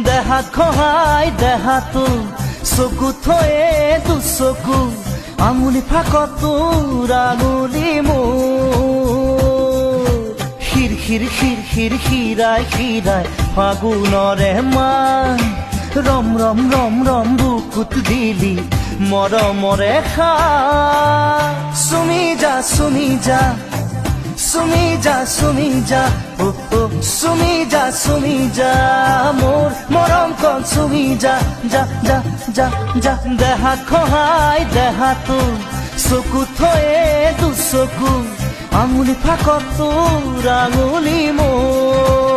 দেহাত খহাই দেহাতো চকু থয়ে দুচকু আঙুলি ফাকত তোৰ আঙুলি মোৰ শিৰ শিৰ শিৰ শিৰ শিৰাই শিৰাই ফাগুনৰে মান ৰম ৰম ৰম ৰম বুকুত দিলি মৰমৰে খা চুমি যা চুমি যা চুমি যা চুমি যা চুমি যা মোৰ মৰম কণ চুমি যা যা যা যা যা দেহাত খহাই দেহাতো চকু থয়ে দুচকু আঙুলি ফাকত তোৰ আঙুলি মোৰ